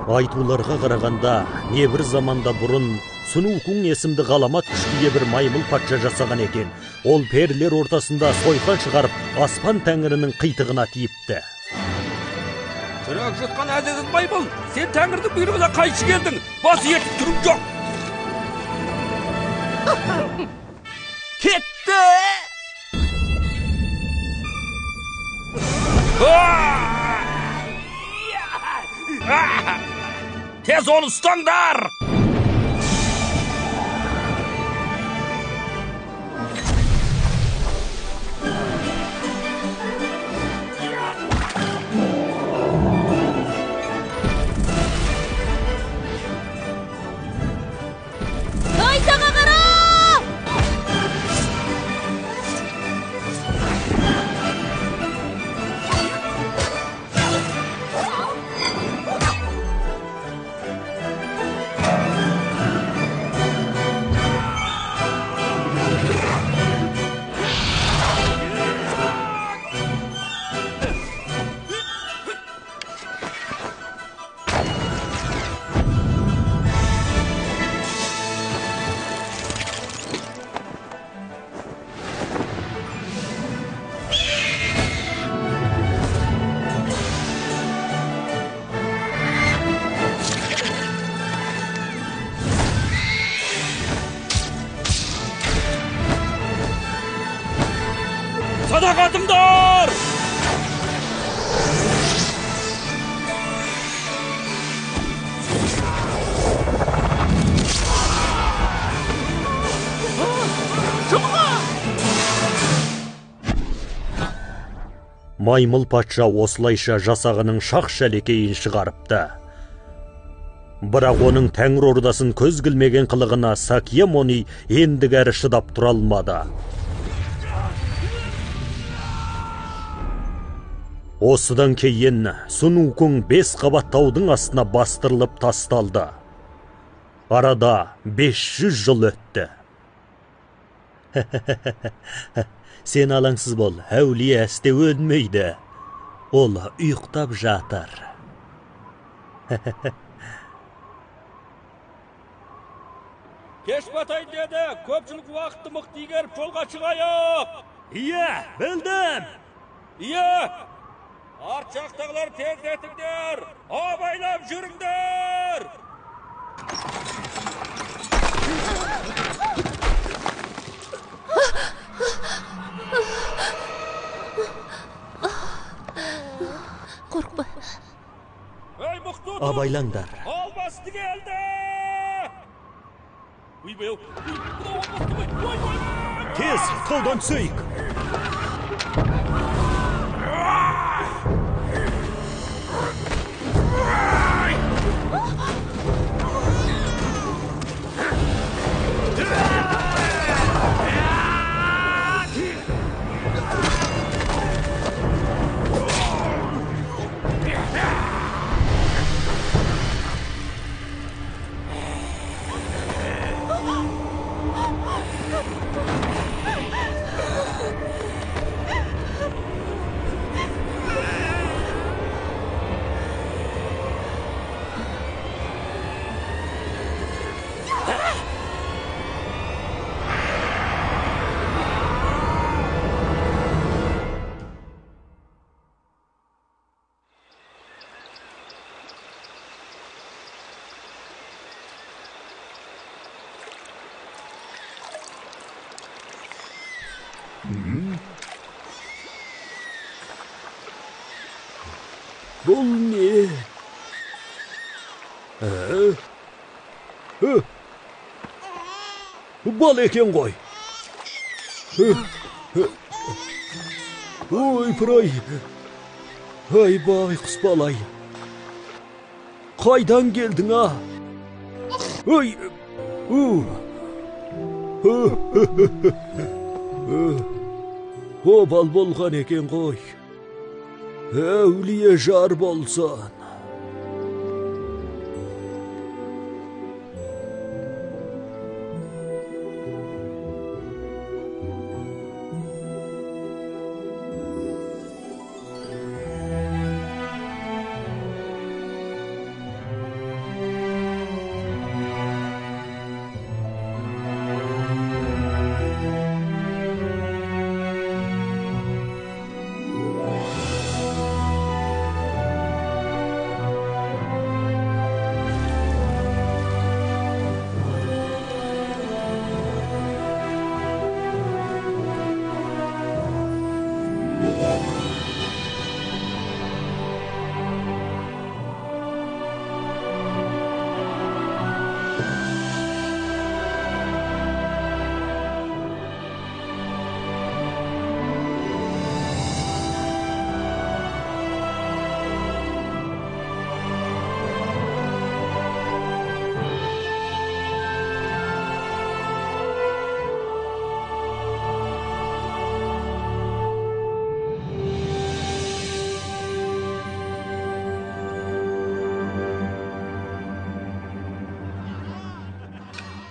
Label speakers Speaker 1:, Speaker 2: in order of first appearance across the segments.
Speaker 1: Айтуларға қарағанда, не бір заманда бұрын Сунукун есімді ғаламат күштіге бір маймыл патша жасаған екен. Ол перілер ортасында сойқан шығарып, аспан тәңірінің қитығына тиіпті.
Speaker 2: Сүрек жұтқан әзізін маймыл, сен тәңірдің бұйрығына қайшы келдің, бас ертіп тұрым жоқ.
Speaker 3: Кетті!
Speaker 2: Tez onu ұстаңдар!
Speaker 4: Айтаға қара!
Speaker 2: Sadaqatımdır!
Speaker 1: Маймыл патша осылайша жасағының шақ-шәлекейін шығарыпты. Бірақ оның тәңір ордасын көз кілмеген қылығына Сакьямони ендігәрі шыдап тұра алмады. Осыдан кейін Сунукун 5 қабат таудың астына бастырылып тасталды. Арада 500 жыл өтті. Сен алаңсыз бол, әулие әсте өлмейді. Ол ұйықтап жатыр.
Speaker 2: Кеш батайын деді, көпшілік уақытты мықты игеріп жолға шығайық.
Speaker 1: Ие, білдім.
Speaker 2: Ие, арт жақтағылар тездетіңдер, абайлап жүріңдер.
Speaker 4: Қорқпа.
Speaker 2: Ей, мықты тұр.
Speaker 1: Абайлаңдар.
Speaker 2: Албасты келді.
Speaker 1: Тез, таудан түсейік. Бұл не? Бал екен ғой. Ой, пырай. Ай, байқұс балай. Қайдан келдің, а? Ой, обал болған екен ғой. Әулие жар болсын.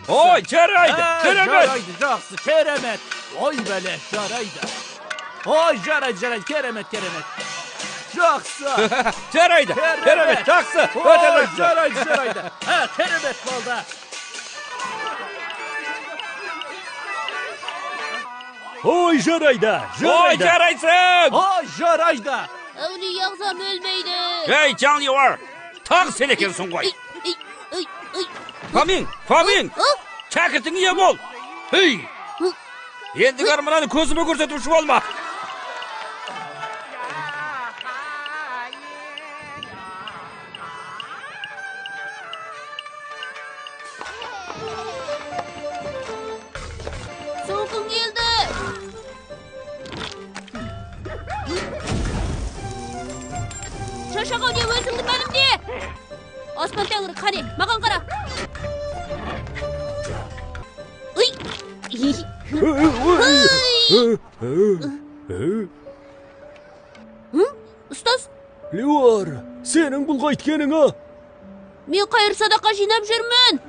Speaker 2: Oy, jaraydi, keremet.
Speaker 3: Жақсы, керемет. Ой, бәле, жарайды. Ой, жарайды, керемет. Жақсы.
Speaker 2: Jaraydi, keremet, жақсы. Öte
Speaker 3: Ой,
Speaker 2: жақсы.
Speaker 3: жарайды. Керемет болды.
Speaker 1: Ой, жарайды,
Speaker 2: Oy, jaraysın.
Speaker 3: Ой, жарайды.
Speaker 4: Avliy ağzam ölmeydi.
Speaker 2: Hey, canlı var. Tağ sen ekensin koy.
Speaker 4: Ay.
Speaker 2: Famin.
Speaker 4: Ah,
Speaker 2: Çakırtın yem ol. Hey. Endi garmananı közüme görsetmiş olma.
Speaker 4: soğukun geldi. Şaşağı diye özümdü benim diye. Osman Tengri, kani, makan kara. Ay. Ustaz,
Speaker 1: Ne var? Senin bul qaytkenin ha?
Speaker 4: men qayır sadaka jinap жүрмін.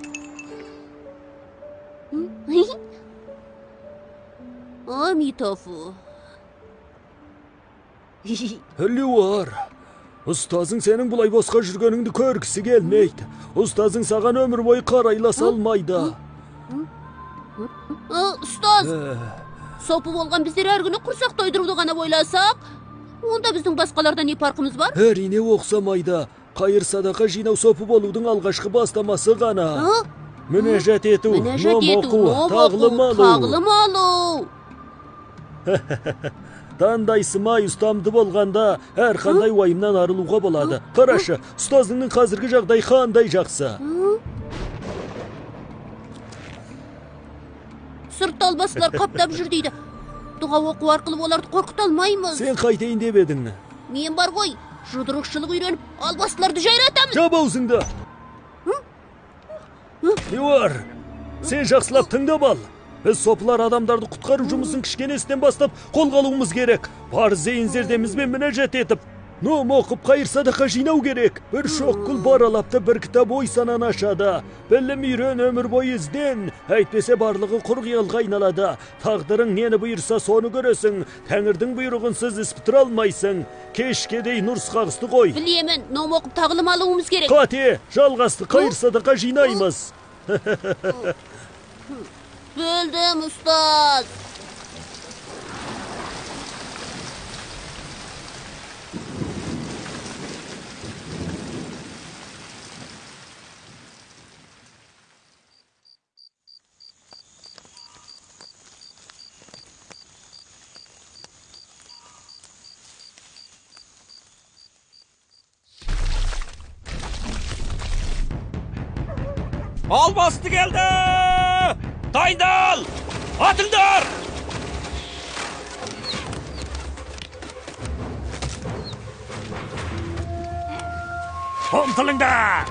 Speaker 4: Amitofu.
Speaker 1: Ne var? Ustazın senin bulay bosqa жүргөніңді көргісі gelmeydi. Ustazın sağan ömür boyu qarayla salmaydı.
Speaker 4: Ustaz, sopu болған біздер әр күні құрсақ тойдыруды ғана ойласақ, онда біздің басқалардан не парқымыз бар?
Speaker 1: Әрине оқсамайды. Qayır sadaka жинау сопы болудың алғашқы бастамасы ғана. Мінәжат ету, ном оқу, тағлым алу. Тандай сымай ұстамды болғанда әрқандай уайымнан арылуға болады. Қарашы, ұстазыңның қазіргі жағдай қандай жақсы.
Speaker 4: Сыртта албасылар қаптап жүр дейді. Дұға оқу арқылы оларды қорқыта алмаймыз.
Speaker 1: Сен қайтайын деп едің.
Speaker 4: Мен бар ғой, жұдырықшылық үйреніп, албасыларды жайратамыз.
Speaker 1: Жап аузыңды. Не бар? Сен жақсылап тыңдап ал. Біз сопылар адамдарды құтқару жұмысын кішкенесінен бастап қолға алуымыз керек. Бар зейін зердемізбен мінәжат етіп, ном оқып қайыр садақа жинау керек. Бір шоққыл баралапты бір кітап ой санан ашады. Білім үйрен өмір бойы ізден, әйтпесе барлығы құр қиялға айналады. Тағдырың нені бұйырса соны көресің. Тәңірдің бұйрығынсыз іс бітіре алмайсың. Кешке дейін ұрысқағысты қой.
Speaker 4: Білемін, ном оқып тағылым алуымыз керек.
Speaker 1: Қате, жалғасты қайыр садақа жинаймыз.
Speaker 4: Білдім, ұстаз.
Speaker 2: Albastı geldi. Dayndal. Atıldır. Omtılında.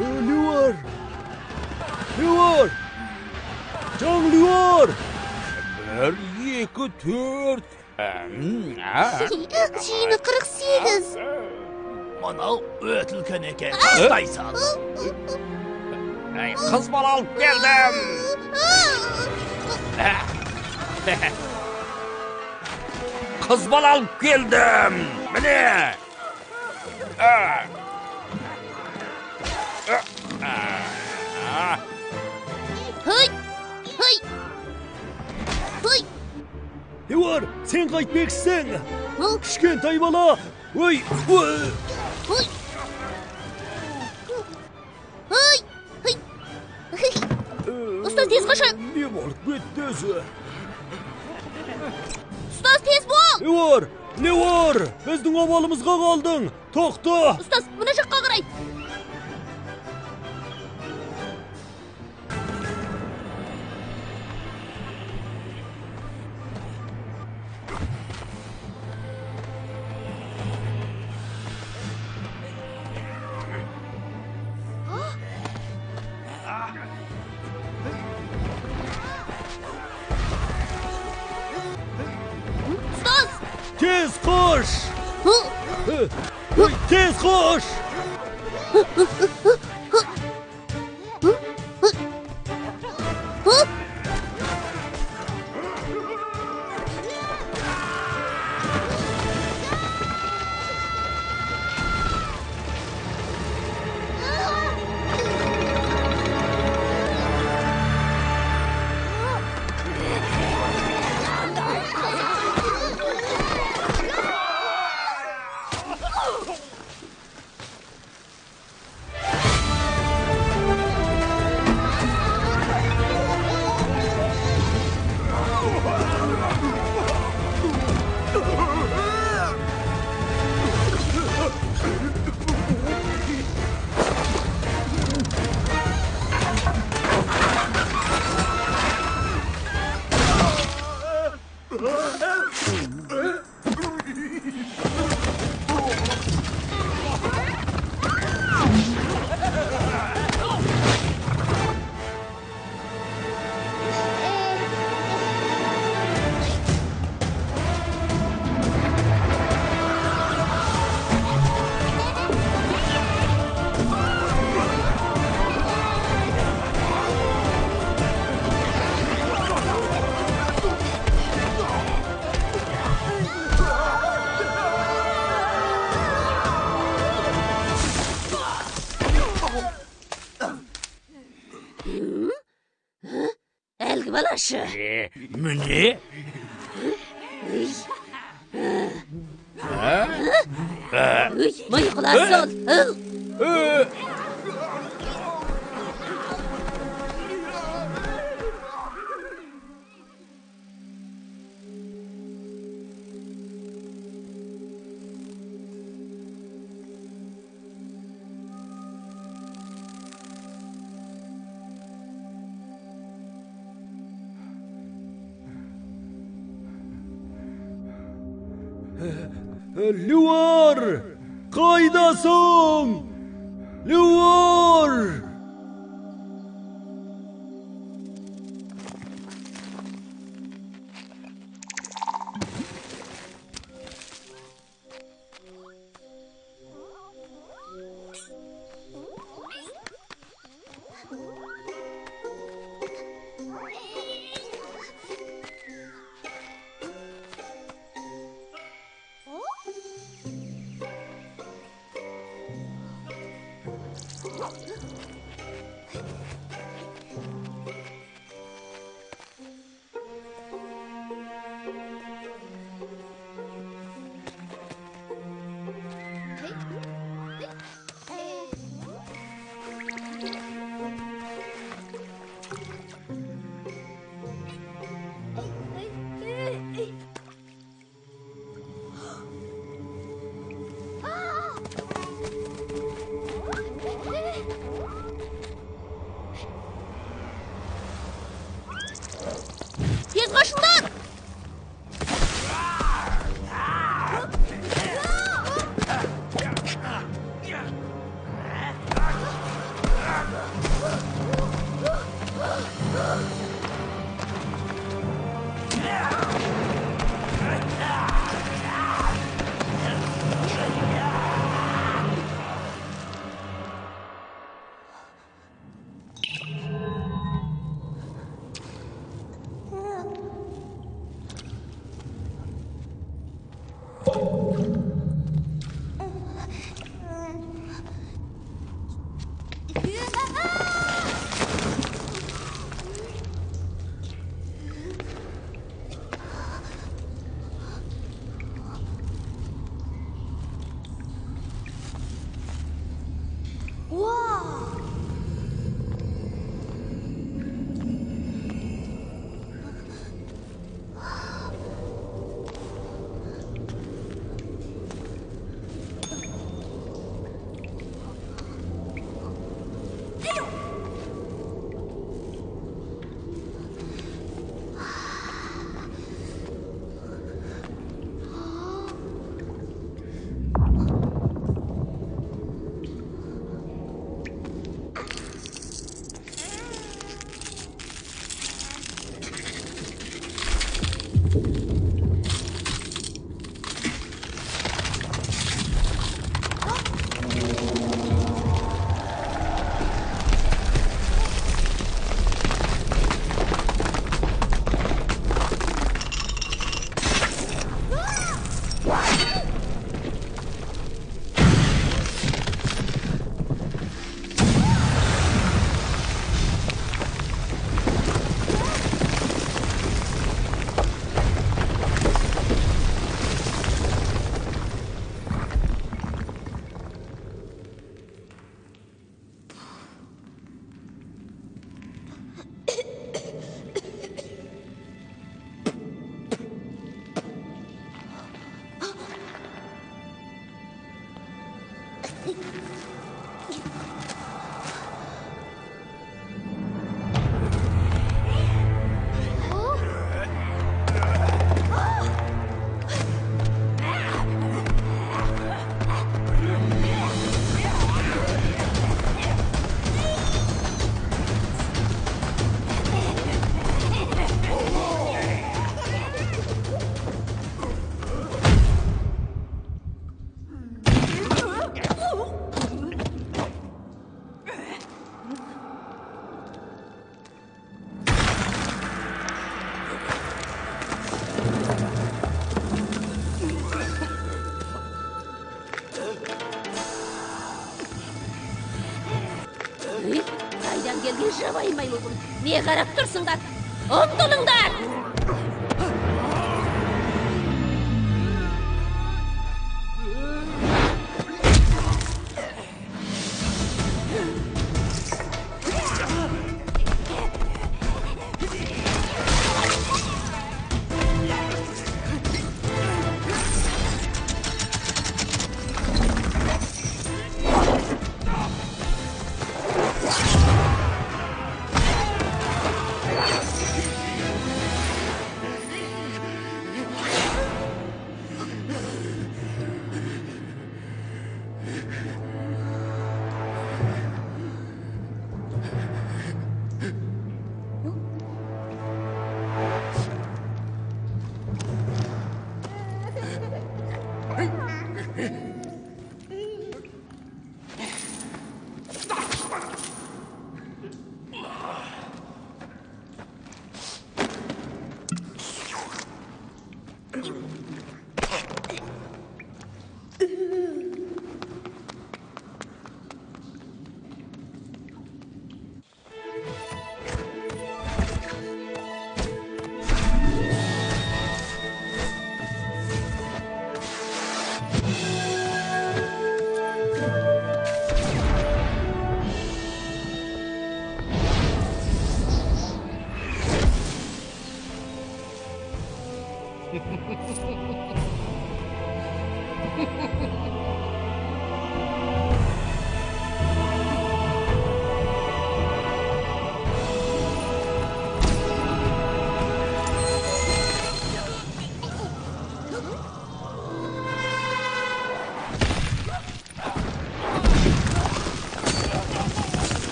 Speaker 1: Ne var? Ne var? Can ne var?
Speaker 2: 1, 2, 4.
Speaker 4: Жиыны 48.
Speaker 3: Мынау өтілкен екен, тастай сал.
Speaker 2: Kız bal alıp geldim. Kız bal alıp geldim. Mene.
Speaker 4: Hıy! Hıy! Hıy!
Speaker 1: Ne var? Sen qaytmeksin.
Speaker 4: Hı?
Speaker 1: Kişkentay bala. Oy! Oy!
Speaker 4: Hıy! Hıy! Hıy! Hıy! Ustaz tez kaçın.
Speaker 1: Ne var? Bitti özü.
Speaker 4: Ustaz tez bol.
Speaker 1: Ne var? Ne var? Bizдің ovalımızga kaldın. Toqta.
Speaker 4: Ustaz mına жаққа қарай.
Speaker 1: Tez koş!
Speaker 4: Hı?
Speaker 1: Tez koş!
Speaker 4: Hı? Elgi balaşı.
Speaker 3: Münye?
Speaker 4: Bıyıklar sol.
Speaker 1: Luar! Kaydasın! Luar! Tez koşunlar.
Speaker 4: Qaydan kelген жабайы маймылбың. Не қарап тұрсыңдар? Ұмтылыңдар!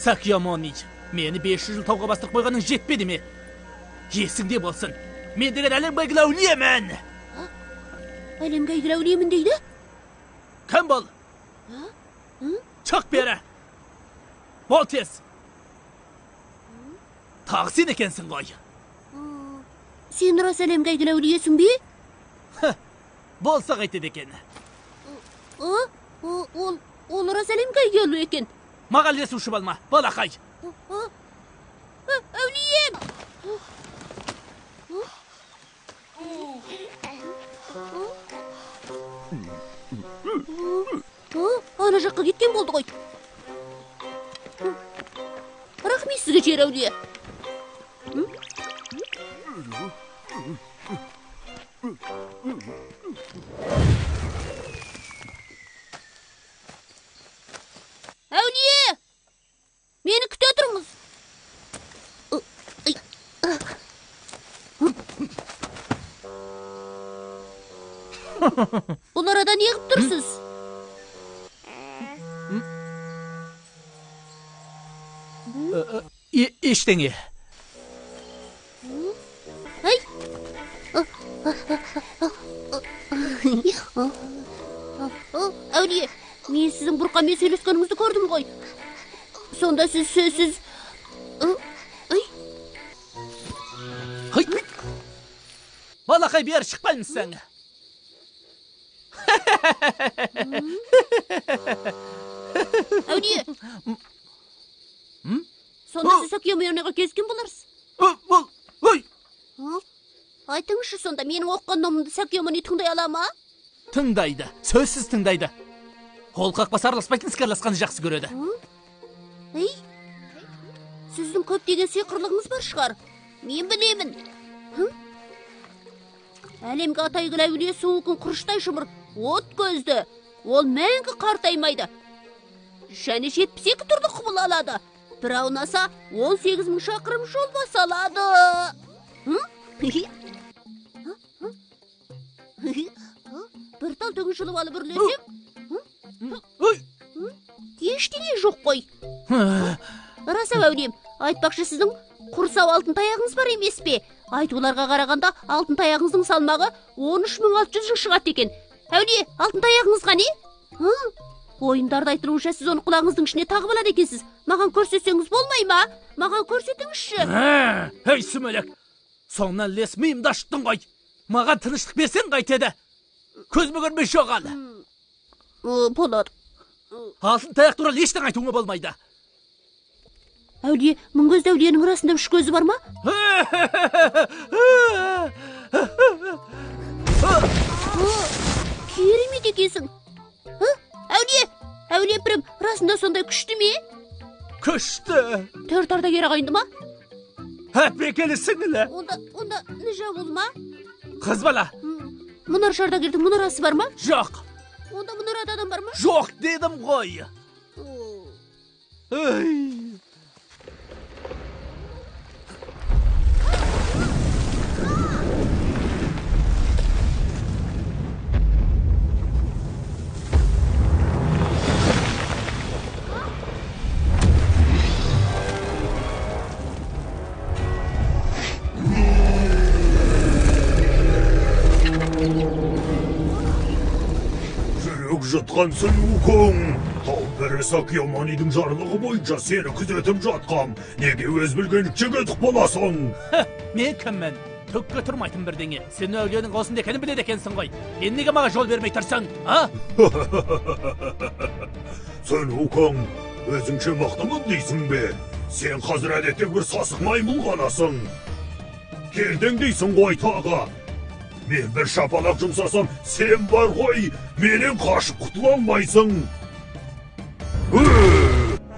Speaker 3: Sakyamoniç, meni 500 yıl tavga bastırıp koyganın jetmedi mi? Есіңде болсын, мен деген әлем байгілі әулиемін.
Speaker 4: Әлем байгілі әулиемін дейді?
Speaker 3: Кім бол? Çık beri. Bol tez. Tағы sen екенсің ғой.
Speaker 4: Сен рас әлем байгілі әулиесің бе?
Speaker 3: Болса қайтеді екен.
Speaker 4: Ол рас әлем байгілі екен.
Speaker 3: Маған лесуші болма, балақай.
Speaker 4: Әулием! Ана жаққа кеткен болды ғой. Рахмет сізге, жер әулие. Әулие! Мені күте тұрыңыз. Бұл арада не қып тұрсыз?
Speaker 3: Ештеңе.
Speaker 4: Ай! Әулие, мен сіздің бұрқанмен сөйлескеніңізді көрдім ғой. Сонда сіз сөзсіз...
Speaker 3: Балақай бері шықпаймыз сәңі.
Speaker 4: Әулие. Сонда сіз Сакиомоныға кезген боларсыз.
Speaker 3: Ой!
Speaker 4: Айтыңызшы сонда, менің оққан номымды Сакиомоны тыңдай ала ма?
Speaker 3: Тыңдайды, сөзсіз тыңдайды. Қол қақпас араласпайтын іске араласқаны жақсы көреді.
Speaker 4: Ей, сіздің көптеген сиқырлығыңыз бар шығар. Мен білемін. Әлемге атайгілі әулие суықын құрыштай жұмыр, от көзді. Ол мәңгі қартаймайды. Және 72 түрлі құбыл алады. Бір аунаса 18.000 шақырым жол баса алады. Бір тал түгін жылып алып үрлесем? Ештеңе жоқ қой. Рас әулием, айтпақшы сіздің құрсау алтын таяғыңыз бар емес пе? Айтуларға қарағанда алтын таяғыңыздың салмағы 13.600 шығады екен. Әулие, алтын таяғыңыз қане? Ойындарды айтылуынша сіз оны құлағыңыздың ішіне тағып алады екенсіз. Маған көрсетсеңіз болмай ма? Маған көрсетіңізші.
Speaker 3: Ей, сүмелек. Соңынан лес миымды ашыттың ғой. Маған тыныштық берсең қайтеді. Көзіме көрмей жоғалы.
Speaker 4: Болады.
Speaker 3: Алтын таяқ туралы ештің айтуыңа болмайды.
Speaker 4: Әулие, мұңгөзді әулиенің расында 3 көзі бар ма? Керемет екенсің. Әулие бірім, расында сондай күшті ме?
Speaker 3: Күшті.
Speaker 4: 4 ардагер ағайынды ма?
Speaker 3: Бекелі сіңілі.
Speaker 4: Онда Нижа бол ма?
Speaker 3: Қыз бала.
Speaker 4: Мұнар ардагердің мұнарасы бар ма?
Speaker 3: Жоқ.
Speaker 4: Онда мұнарада адам бар ма?
Speaker 3: Жоқ дедім ғой.
Speaker 5: Жатқан Сунукун, ал бірі Сакиомоныдың жарлығы бойынша сені күзетіп жатқам. Неге өз білгендікше кетіп боласың?
Speaker 3: Мен кіммін? Түкке тұрмайтын бірдеңе. Сен әулиенің осында екенін біледі екенсің ғой. Енді неге маған жол бермей тұрсың, а?
Speaker 5: Сунукун, өзіңше мықтымын дейсің бе? Сен қазір әдетте бір сасық маймыл ғанасың. Келдің дейсің ғой тағы. Мен бір шапалақ жұмсасам, сен бар ғой, менен қашып құтыла алмайсың.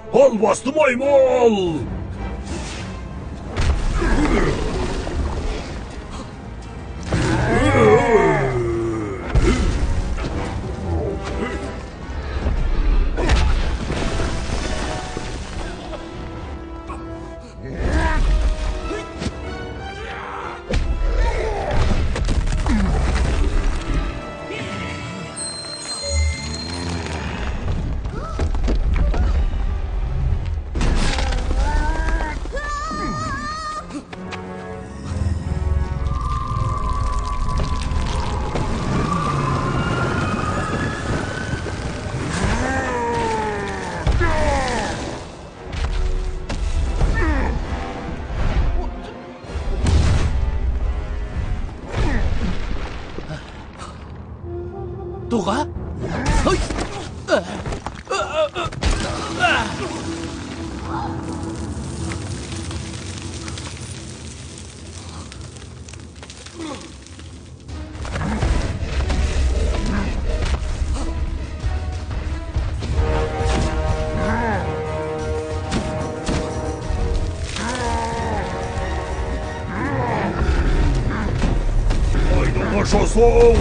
Speaker 5: Албасты маймыл!
Speaker 3: Дуға?
Speaker 5: Haydi başasın!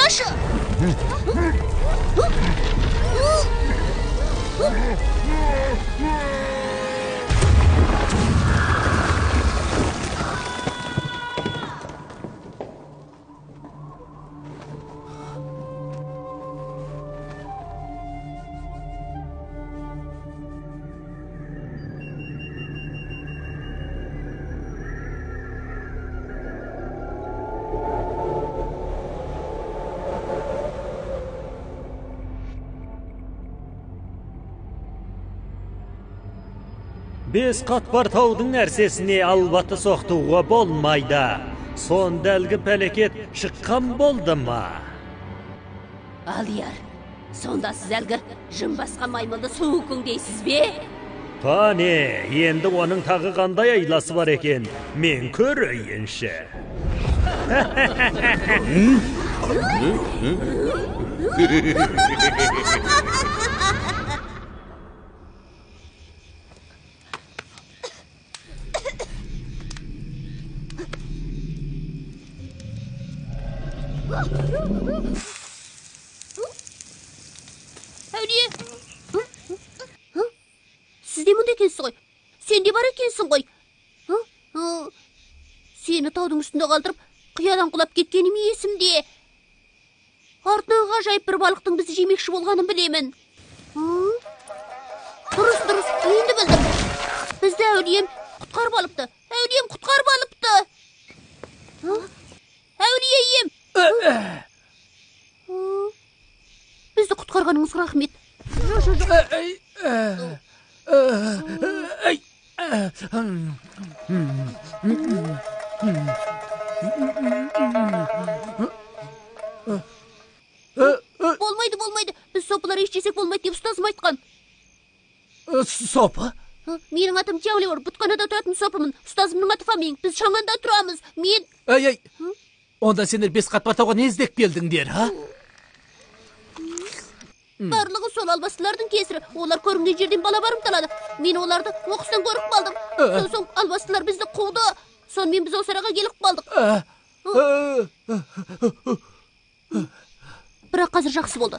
Speaker 4: Başı.
Speaker 1: Бес қатпар таудың әрсесіне албаты соқтуға болмайды. Сонда әлгі пәлекет шыққан болды ма?
Speaker 4: Алияр, сонда сіз әлгі жын басқан маймылды суықың дейсіз бе?
Speaker 1: Қане, енді оның тағы қандай айласы бар екен, мен көрейінші.
Speaker 4: Әулие! Сіз де мұнда екенсіз ғой. Сен де бар екенсің ғой. Сені таудың үстінде қалдырып, қиядан құлап кеткенім есімде. Артынан ғажайып бір балықтың бізді жемекші болғанын білемін. Дұрыс, енді білдім. Бізді әулием құтқарып алыпты. Әулием құтқарып алыпты. Әулием! Бізді құтқарғаныңызға рахмет. Болмайды. Біз сопылар еш жесек болмайды деп ұстазым айтқан.
Speaker 3: Сопы?
Speaker 4: Менің атым Жаулеуір, бұтқанада тұратын сопымын. Ұстазымның аты Фомин. Біз шаңғанда тұрамыз. Мен...
Speaker 3: Онда сендер бес қатпар тауға не іздеп келдіңдер, ха?
Speaker 4: Барлығы сол албастылардың кесірі. Олар көрінген жерден бала барымталады. Мен оларды оқыстан көріп қалдым. Соң албастылар бізді қуды. Сонымен біз осы араға келіп қалдық. Бірақ қазір жақсы болды.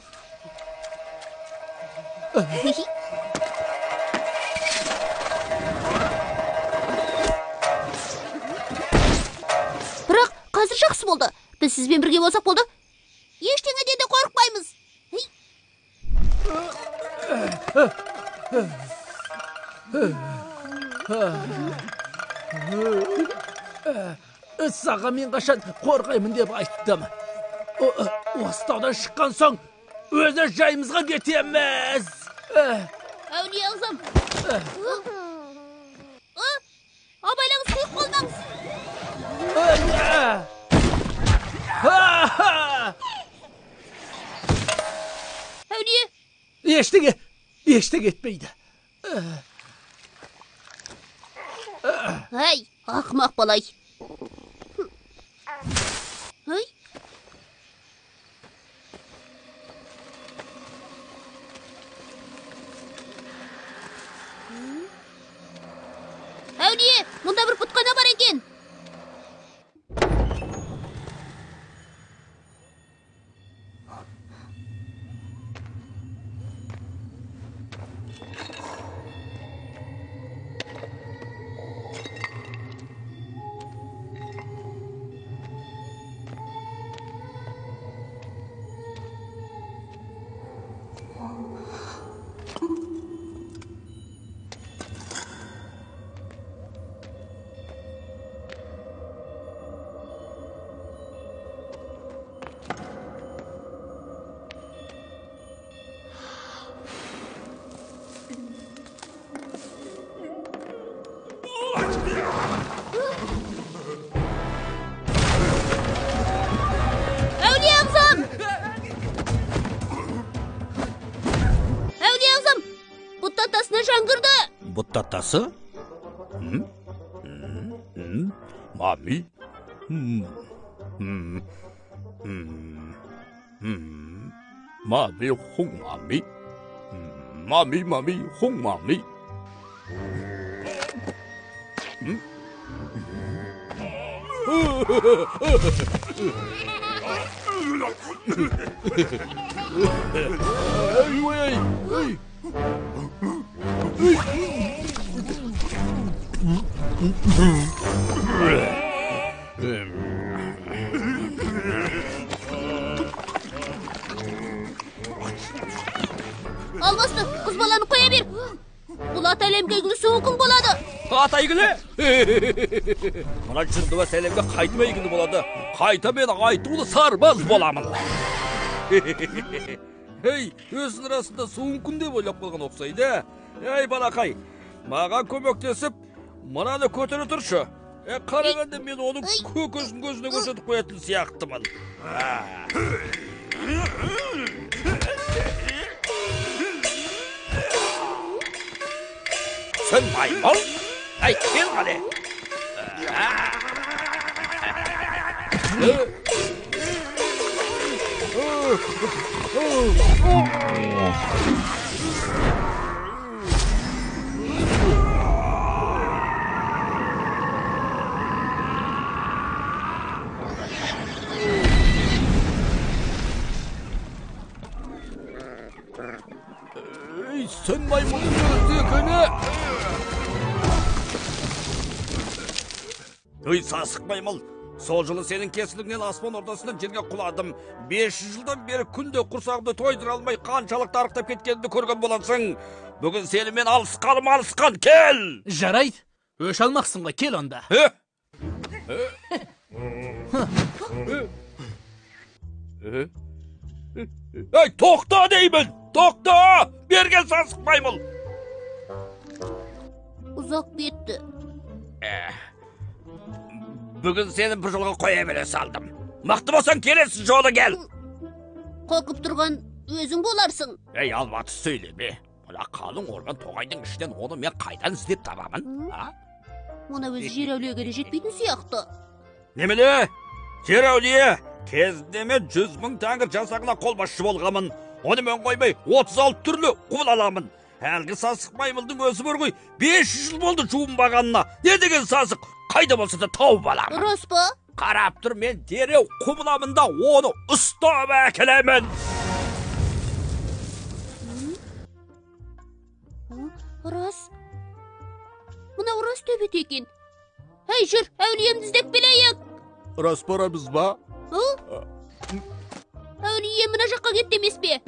Speaker 4: Бірақ қазір жақсы болды. Біз сізбен бірге болсақ болды. Ештеңеден де қорықпаймыз.
Speaker 3: Саға мен қашан қорқаймын деп айттым. Осы таудан шыққан соң өзі жайымызға кетеміз.
Speaker 4: Әулие ағзам. Абайлаңыз, сұйық болмаңыз. Әулие.
Speaker 3: Ештеңе етпейді.
Speaker 4: Әй, ақымақ балай. Әй. Әулие, мұнда бір бұтқана бар екен.
Speaker 2: Бұттатасы? Мами? Мами, хун мами? Мами, хун мами?
Speaker 4: Almasты, kız balаны koya bir. Бұл ата әлемге гүлі соғын болады.
Speaker 2: Ата игілі? Мына жындыва сәлемге қайтма игілі болады. Қайта мен айтулы сарбаз боламын. Ей, өзінің расында суын күн деп ойлап қалған оқсайды. Ей, балақай, маған көмектесіп, мынаны көтере тұршы. Қарағанда мен оның көкөзін көзіне көрсетіп қоятын сияқтымын. Sen maymun? Ay, gel hadi. Sen maymunun gözlüğüne. Ey sasık maymun. Сол жылы сенің кесіліңнен аспан ортасынан жерге құладым. 500 жылдан бері күнде құрсағымды тойдыра алмай қаншалықты арықтап кеткенімді көрген боласың. Бүгін сенімен алысқан, кел!
Speaker 3: Жарайды, өш алмақсың ғой, кел онда.
Speaker 2: Ей, тоқта деймін! Тоқта! Берген сасық маймыл!
Speaker 4: Ұзақ кетті.
Speaker 2: Бүгін сені бір жолға қоя бере салдым. Мақты болсаң келесі жолы кел.
Speaker 4: Қорқып тұрған өзің боларсың.
Speaker 2: Ей, албаты сөйлеме. Мына қалың орған тоғайдың ішінен оны мен қайдан іздеп табамын?
Speaker 4: Мұна өзі жер әулиеге жетпейтін сияқты.
Speaker 2: Немеле? Жер әулие? Кезінде мен 100 000 тәңір жасағына қолбасшы болғамын. Оны мен қоймай 36 түрлі құбыл аламын. Әлгі сасық маймылдың өзі бір ғой, 500 жыл болды жуынбағанына. Не деген сасық? Қайда болса да тауып аламын.
Speaker 4: Рас па?
Speaker 2: Қарап тұр, мен дереу құбыламын да оны ұстап әкелемін.
Speaker 4: Рас. Мына рас төбет екен. Әй, жүр, әулиемді іздеп келейік.
Speaker 2: Рас барамыз ба?
Speaker 4: Әулием мына жаққа кетті емес пе?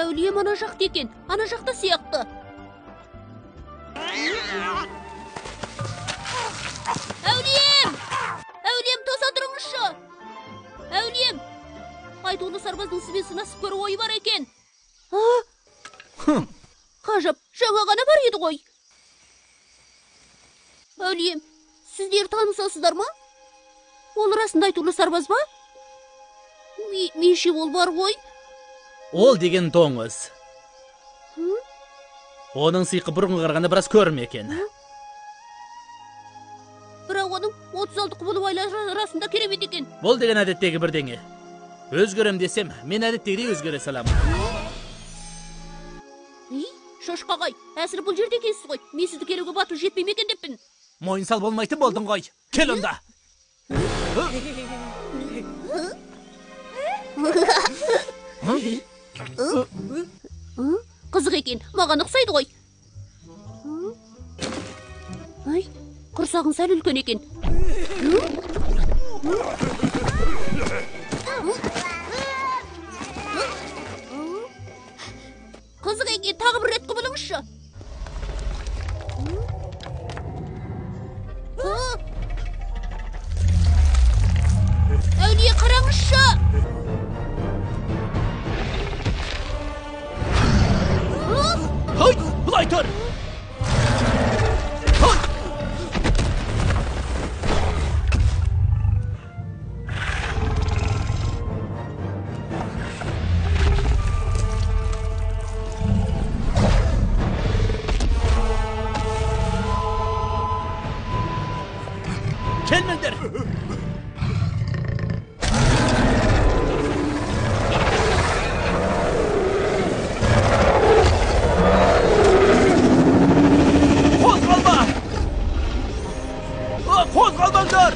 Speaker 4: Әулием ана жақта екен, ана жақта сияқты. Әулием! Әулием, тоса тұрыңызшы! Әулием! Айтулы сарбаздың сізбен сынасып көру ойы бар екен. Қажап, жаңа ғана бар еді ғой. Әулием, сіздер танысасыздар ма? Ол расында айтулы сарбаз ба? Меші ол бар ғой.
Speaker 3: Ол деген тоңыз. Оның сыйқы бұрынғы қарғанда біраз көрім екен.
Speaker 4: Бірақ оның 36 құбылы байлар арасында керемет екен.
Speaker 3: Бұл деген әдеттегі бірдеңе. Өзгерем десем, мен әдеттегідей өзгере саламын.
Speaker 4: Шошқағай, әсір бұл жерде екенсіз ғой. Мен сізді келуге батыл жетпей ме екен деппін.
Speaker 3: Мойынсал болмайтын болдың ғой. Кел онда.
Speaker 4: Қызық екен, маған ұқсайды ғой. Ай, құрсағың сәл үлкен екен. Қызық екен, тағы бір рет құбылыңызшы. Әулие, қараңызшы.
Speaker 3: Хой, бұлай тұр! келдер. Қозғалма! Қозғалмаңдар!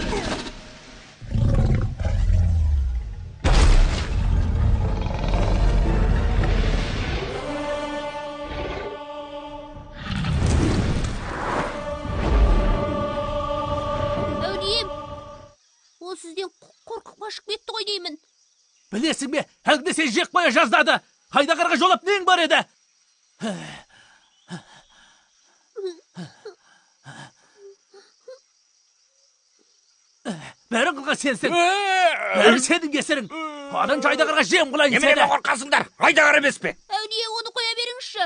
Speaker 4: Сізден қорқып қашып кетті ғой деймін.
Speaker 3: Білесің бе, әлгінде сен жек қоя жаздады. Айдағарға жолап нең бар еді? Бәрін қылған сенсің. Бәрі сенің кесірің. Одан Айдағарға жем қылайын сені.
Speaker 2: Немене қорқасыңдар? Айдағыр емес пе?
Speaker 4: Әулие, оны қоя беріңізші.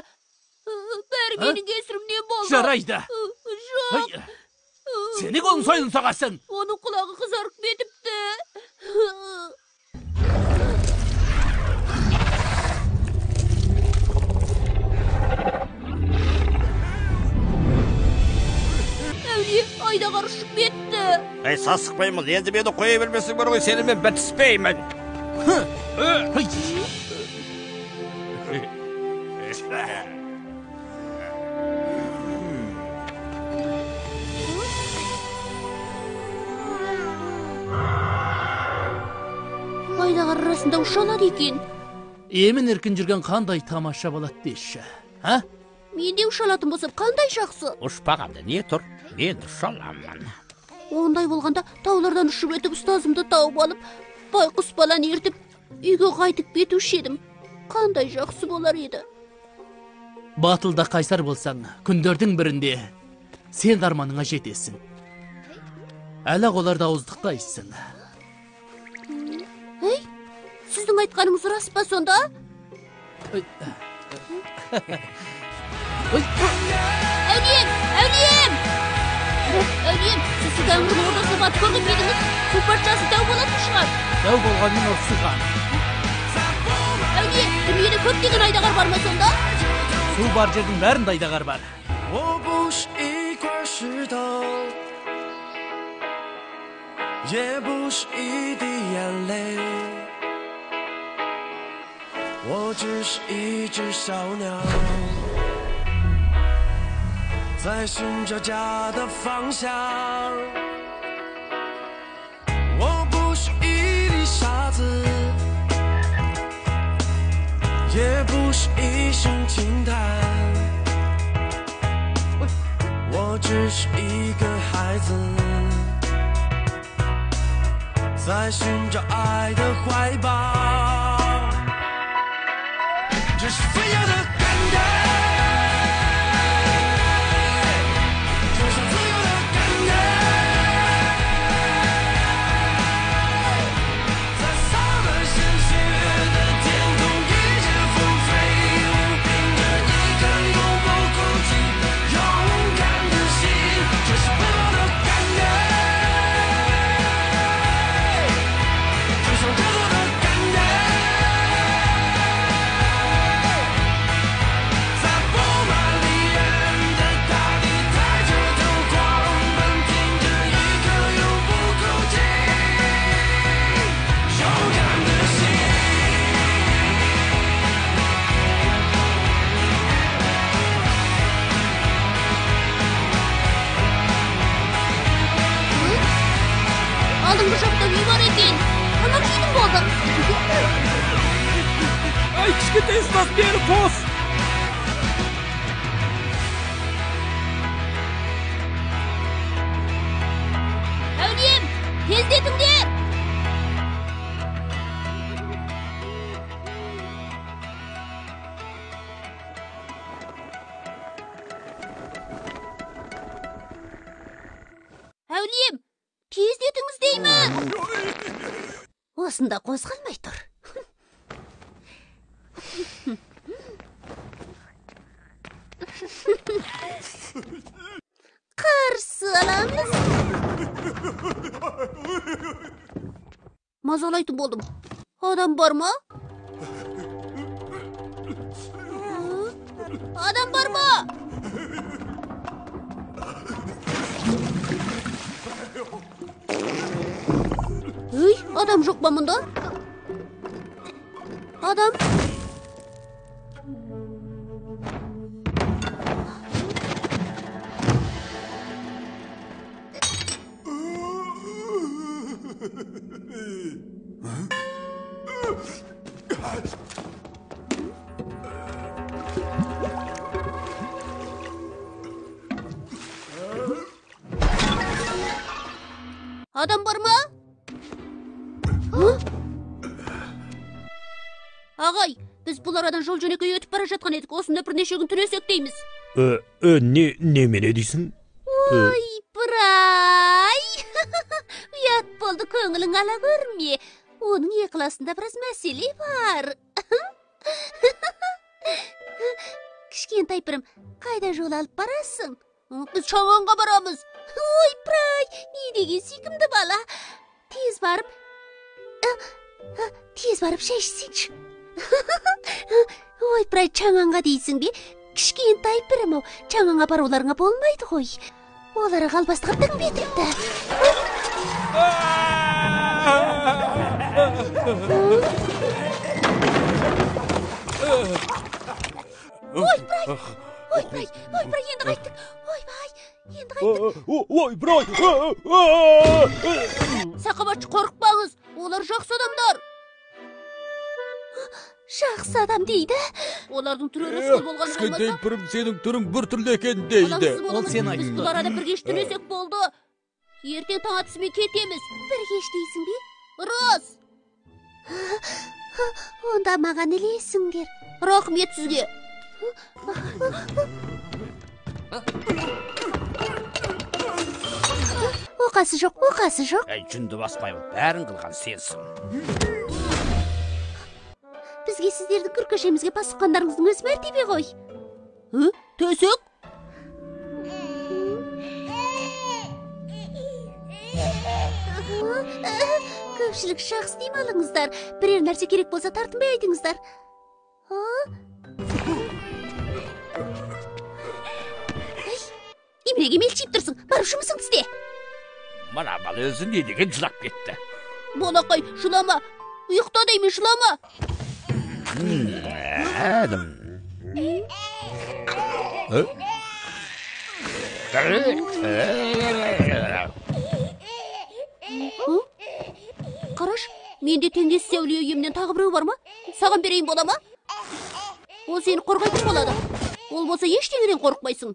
Speaker 4: Бәрі менің кесірімнен болды.
Speaker 3: Жарайды.
Speaker 4: Жоқ.
Speaker 3: Сені қолын сойын соғасың.
Speaker 4: Оның құлағы қызарып кетіпті. Әулие, Айдағыр ұшып кетті.
Speaker 2: Ей, сасық маймыл, енді мені қоя бермесің бар ғой, сенімен бітіспеймін.
Speaker 4: Айдағыр арасында ұша алады екен.
Speaker 3: Емін еркін жүрген қандай тамаша болады дейші.
Speaker 4: Мен де ұша алатын болсам қандай жақсы.
Speaker 2: Ұшпағанда не тұр? Мен ұша аламын.
Speaker 4: Ондай болғанда таулардан ұшып өтіп ұстазымды тауып алып, байқұс баланы ертіп, үйге қайтып кетуші едім. Қандай жақсы болар еді.
Speaker 3: Батылда қайсар болсаң, күндердің бірінде сен арманыңа жетесің. Әлі оларды ауыздыққа айсың.
Speaker 4: Ей, сіздің айтқаныңыз рас па сонда? Әулием! Әулием! Әулием, сіз Сүгәңгірдің ордасына батып көрген едіңіз, су патшасы дәу болатын шығар.
Speaker 3: Дәу болғанмен оқсыған.
Speaker 4: Әулие, дүниеде көптеген Айдағыр бар ма сонда?
Speaker 3: Су бар жердің бәрінде Айдағыр бар.
Speaker 6: 我不是一块石头，也不是一滴眼泪，我只是一只小鸟，在寻找家的方向。我不是一粒沙子，也不是一声轻叹，我只是一个孩子，在寻找爱的怀抱，这是最要的感觉，就像自由的感觉，在洒满鲜血的天空，一直风飞舞，凭着一颗永不哭泣勇敢的心，这是不老的感觉，就像这座的感觉，在布满利刃的大地，抬着头狂奔，凭着一颗永不哭泣勇敢的心。
Speaker 4: Алдыңғы жақта үй бар екен. Ана күйдің болды.
Speaker 3: Ай, кішкентай ұстаз бері қос.
Speaker 4: Әулием, тездетіңдер. Әулием, тездетіңіз деймін. Осында қозғалмай тұр. Қарсы аламыз. Мазалайтын болдым. Адам бар ма? Адам бар ма? Адам жоқ па мұнда? Адам? Адам бар ма? Ағай, біз бұл арадан жол жөнекей өтіп бара жатқан едік. Осында бірнеше күн түнесек дейміз.
Speaker 1: Немене дейсің?
Speaker 4: Ой, бір-ай! Ұят болды, көңілің ала көрме. Оның еқыласында біраз мәселе бар. Кішкентай пірім, қайда жол алып барасың? Біз Шаңанға барамыз. Ой, бір-ай, не деген сүйкімді бала. Тез барып шай ішсеңші. Ой, бір-ай, Шаңанға дейсің бе? Кішкентай пірім ау, Шаңанға баруларыңа болмайды ғой. Олары қалбастыға тың бетіпті. Ой, бір-ай, енді қайттық. Енді қайттық. Сақабатшы, қорықпаңыз, олар жақсы адамдар. Жақсы адам дейді. Олардың түрі рысқұл болған
Speaker 2: Кішкентай пірім, сенің түрің бір түрлі екен дейді.
Speaker 3: Ол сен
Speaker 4: Біз бұл арада бір кеш түнесек болды. Ертең таң атысымен кетеміз. Бір кеш дейсің бе? Рас. Онда маған ілесіңдер. Рахмет сізге. Оқасы жоқ.
Speaker 2: Әй, жүнді баспаймын, бәрін қылған сенсің.
Speaker 4: Бізге сіздердің күркешемізге бас сұққандарыңыздың өз мәртебе ғой. Төсек? Көпшілік жақсы демалыңыздар. Бірер нәрсе керек болса тартынбай айтыңыздар. Неменеге мелшиіп тұрсың? Барып жұмысыңды істе.
Speaker 2: Мына бала өзі не деген жылап кетті.
Speaker 4: Болақай, жылама. Ұйықта деймін, жылама. Қараш, менде теңдес сәуле үйімнен тағы біреу бар ма? Саған берейін бола ма? Ол сені қорғайтын болады. Ол болса ештеңеден қорықпайсың.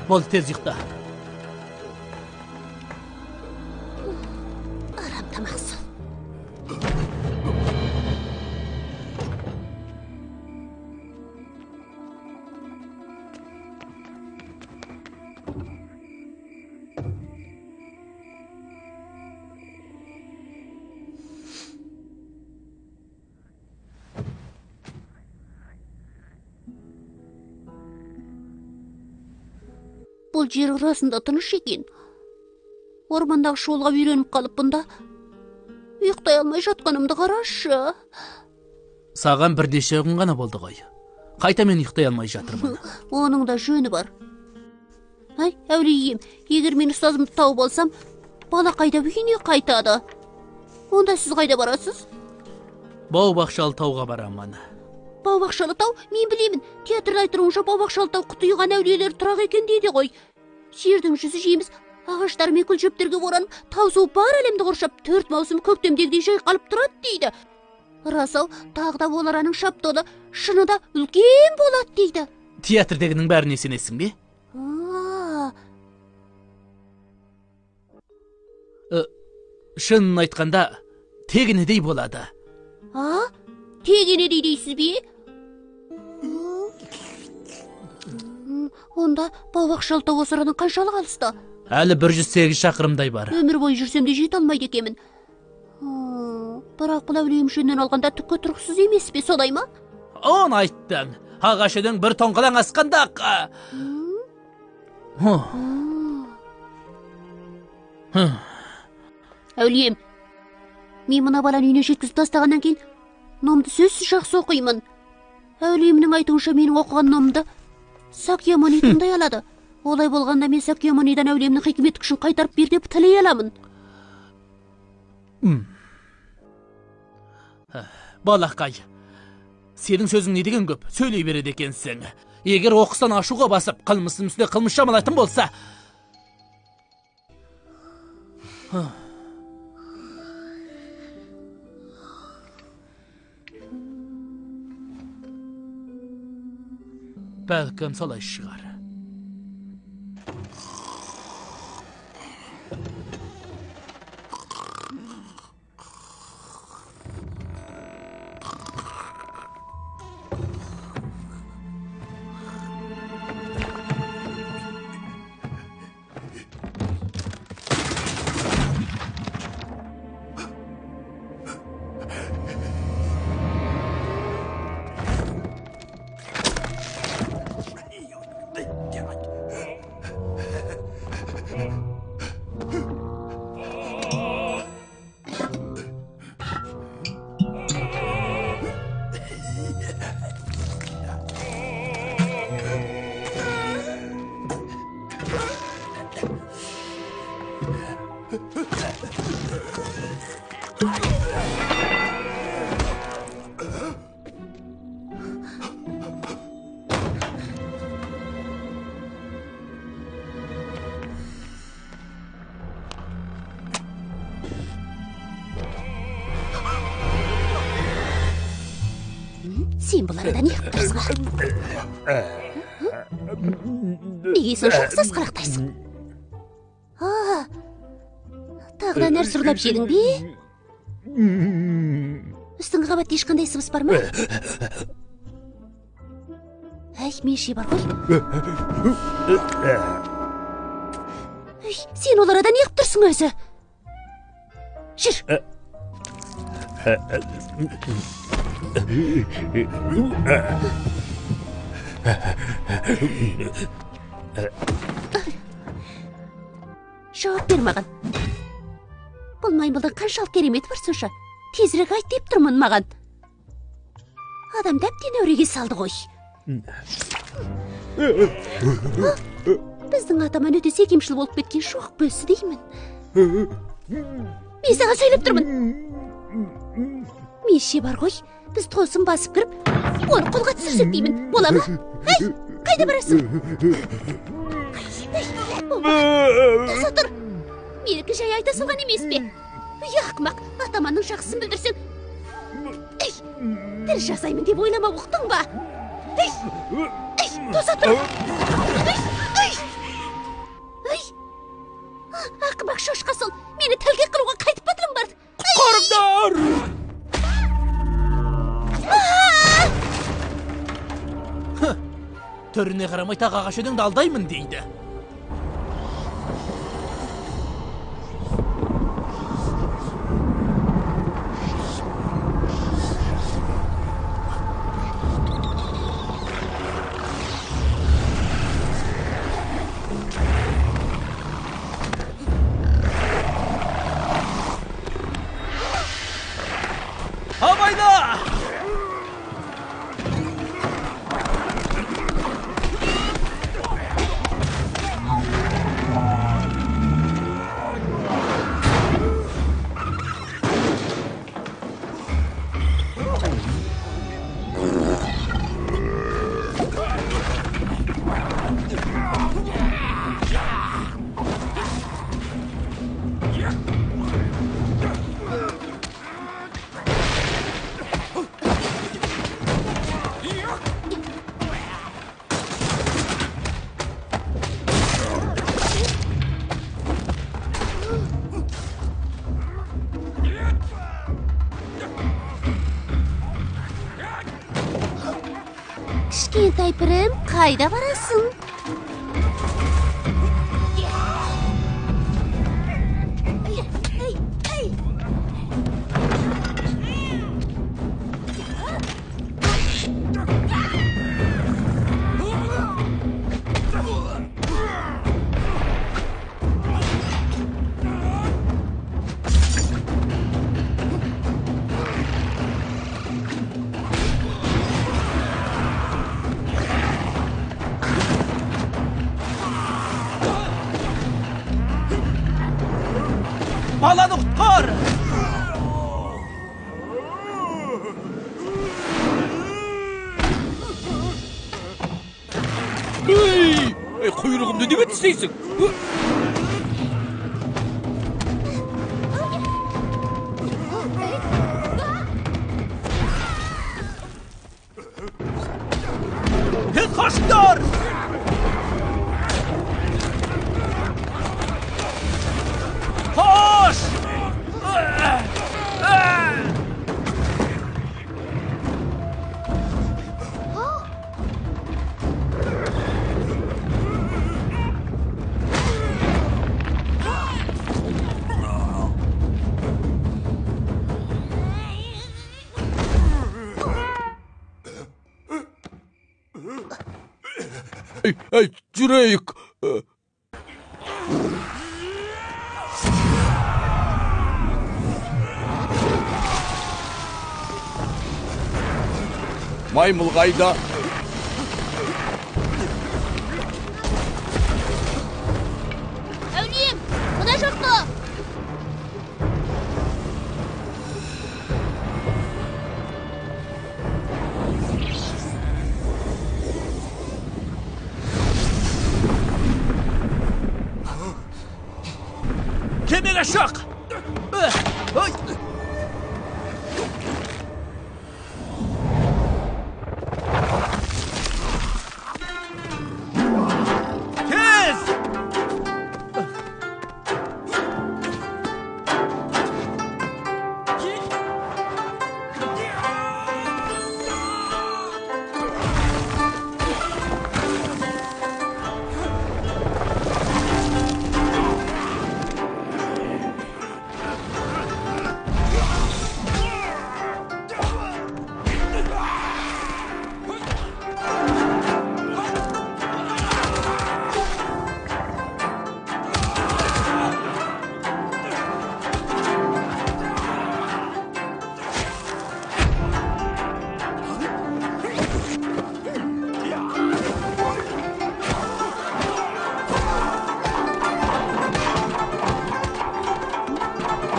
Speaker 3: Болды, тез ұйықта.
Speaker 4: Арам тамақсың. Бұл жер расында тыныш екен. Ормандағы шолға үйреніп қалып бұнда. Ұйықтай алмай жатқанымды қарашы.
Speaker 3: Саған бірнеше күн ғана болды ғой. Қайта мен ұйықтай алмай жатырмын.
Speaker 4: Оның да жөні бар. Ай, әулием, егер мен ұстазымды тауып алсам, бала қайда үйіне қайтады. Онда сіз қайда барасыз?
Speaker 3: Бау-бақшалы тауға барамын.
Speaker 4: Бау-бақшалы тау, мен білемін. Театрда айтыруынша бау-бақшалы тау құтыйған әулиелер тұрақ екен дейді ғой. Жердің жүзі жеміс, ағаштар мен гүл шөптерге оранып, тау суы бар әлемді қоршап, 4 маусым көктемдегідей жайқалып тұрады дейді. Расау, тағы да ол араның шаптоны шыны да үлкен болады дейді.
Speaker 3: Театрдегінің бәріне сенесің бе? Шынын айтқанда, тегінедей болады.
Speaker 4: Тегінедей дейсіз бе? Онда бау-бақшалы тау осы арадан қаншалық алыста?
Speaker 3: Әлі 108 шақырымдай бар.
Speaker 4: Өмір бойы жүрсем де жете алмайды екенмін. Бірақ бұл әулием жөнінен алғанда түкке тұрғысыз емес пе, солай ма?
Speaker 3: Он айттың. Ағашының бір тоңғалаң асқандақ.
Speaker 4: Әулием, мен мына баланы үйіне жеткізіп тастағаннан кейін номды сөзсіз жақсы оқимын. Әулиемнің айтуынша менің оқыған номды Сакьямани тыңдай алады. Олай болғанда мен Сакьяманидан әулиемнің хикмет күшін қайтарып бер деп тілей аламын.
Speaker 3: Балақай, сенің сөзің не деген көп, сөйлей береді екенсің. Егер оқыстан ашуға басып, қылмыстың үстіне қылмыс жамалайтын болса... Бәлкім солай шығар.
Speaker 4: Сен бұл арада не қып тұрсың? Неге соншалық сасқалақтайсың? Тағы да нәрсе ұрлап жедің бе? Үстіңгі қабатта ешқандай сыбыс бар ма? Әй, меше бар ғой. Сен ол арада не қып тұрсың өзі? Жүр. Жауап бер маған. Бұл маймылдың қаншалық кереметі бар сонша? Тезірек айт деп тұрмын маған. Адам әбден әуреге салды ғой. Біздің атаман өте секемшіл болып кеткен жоқ бөсі деймін. Мен саған сөйлеп тұрмын. Меше бар ғой, біз тосын басып кіріп, оны қолға түсірсек деймін. Бола ма? Әй, қайда барасың? Тоса тұр. Менікі жай айта салған емес пе? Ақымақ, атаманның жақсысын білдірсең. Тіл жасаймын деп ойлама, ұқтың ба? Тоса тұр. Ақымақ шошқасыл, мені тілге қылуға қайтып батырым бар.
Speaker 3: Құтқарыңдар! Түріне қарамай тағаға шөдіңді алдаймын дейді. Абайда!
Speaker 4: Кішкентай пірім, қайда барасың?
Speaker 3: Баланы құтқар! Ей, құйрығымды неге тістейсің? Қашыңдар! Koş! Жүрейік. Маймыл қайда?
Speaker 4: Әулием, мына жақта.
Speaker 3: Kemere şak! Tez!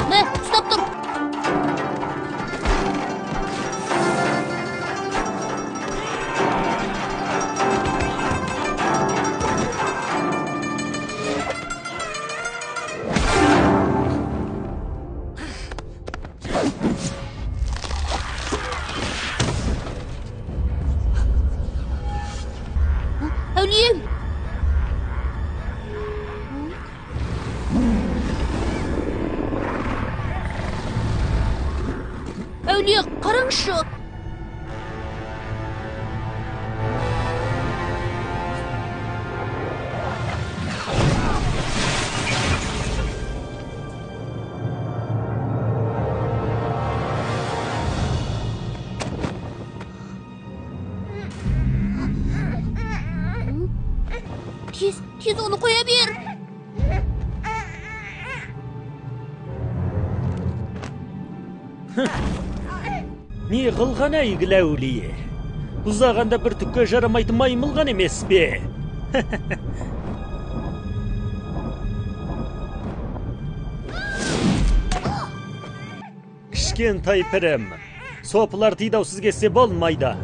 Speaker 4: Мә, ұстап тұр. Әулием. Әулие, қараңызшы. Тез оны қоя бер.
Speaker 1: Не қылған әйгілі әулие? Ұзағанда бір түкке жарамайтын маймылған емес пе? Кішкентай пірім, сопылар тидаусыз кетсе болмайды.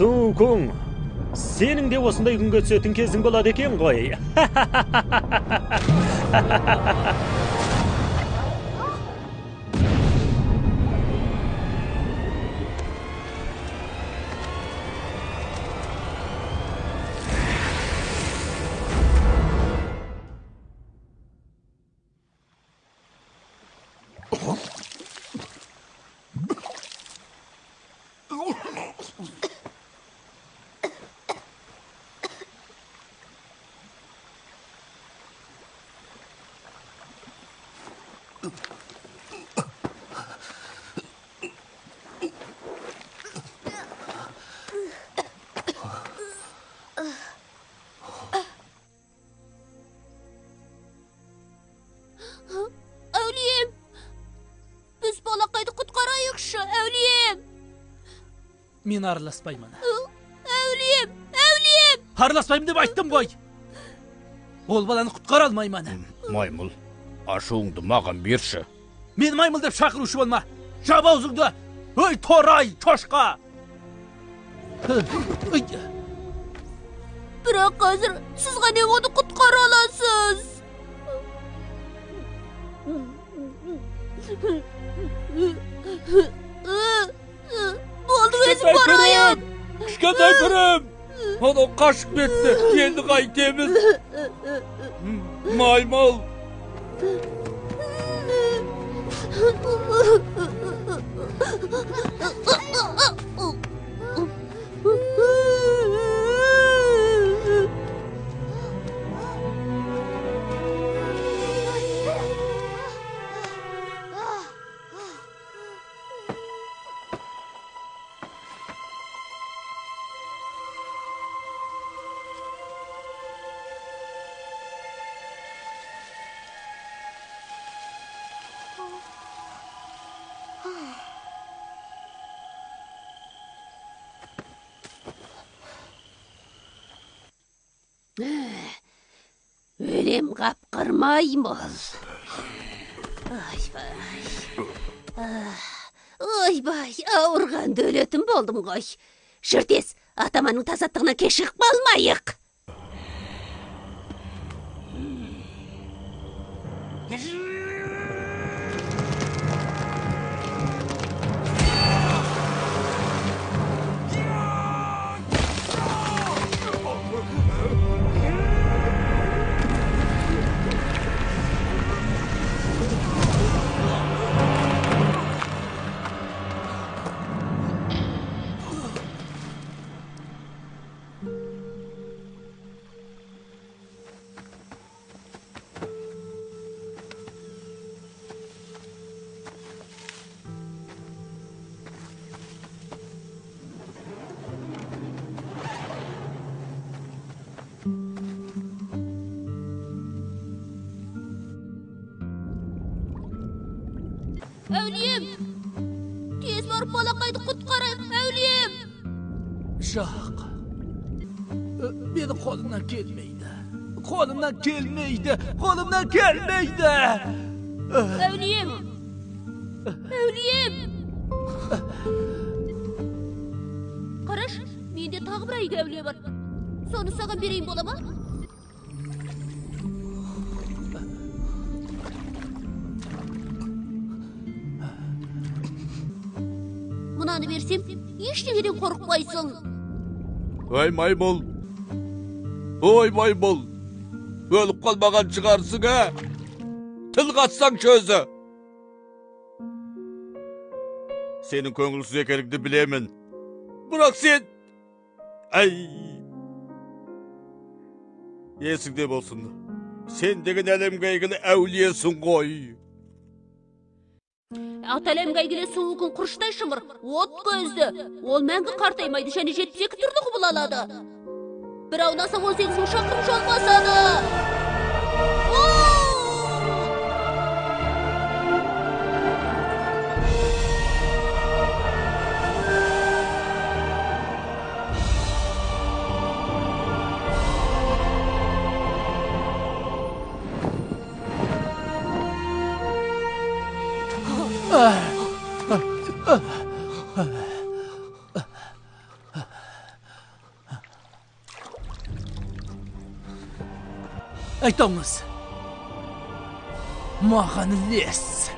Speaker 1: Сукуң, сенің де осындай күнге түсетін кезің болады екен ғой.
Speaker 3: Men aralaspayman.
Speaker 4: Әулием!
Speaker 3: Aralaspayım deb aytdim qo'y. Ol balani qutkara almayman.
Speaker 2: Maymul, aşuğundu mağan berşi.
Speaker 3: Men maymul deb chaqiruvchi bo'lma. Jab o'zingda. Ey to'ray, cho'shqa.
Speaker 4: Biroq hozir siz qanday uni qutqara olasiz? Bo'ldi, o'zim borayin.
Speaker 2: Kichkintoy pirim. Ana qaşık ketdi. Endi qaytamiz. Maymul.
Speaker 4: Ölüm qapqırmaymol. Ay, ауырғанды өлетін болдым ғой. Жүртес, атаманың тазаттығына кешігіп қалмайық. Әулием! Tez barıp balaqaydı qutqarayıq, әулием!
Speaker 3: Жоқ. Meni qo'limdan kelmaydi.
Speaker 4: Әулием! Qaraş, mende tағы bir ayga әулие бар. Соны саған берейін бола ма? Mınanı versem, eşliğiden korkmaysın.
Speaker 2: Ay maymul. Oy maymul. Ölüp kalmagan çıkarsın ha. Tıl katsan çözü. Senin köngülsüz ekelikni bilemin. Bırak sen. Ay. Esingde bolsun. Sen degen elem gaygılı evliyesin koy.
Speaker 4: Аталем кайгіле суығын құрыштай шымыр, от көзді. Ол мәңгі қартаймайды, және 72 түрлі құбыл алады. Bir aunasa 18 шақырым жол басады.
Speaker 3: Aytыңыз. Mağan les.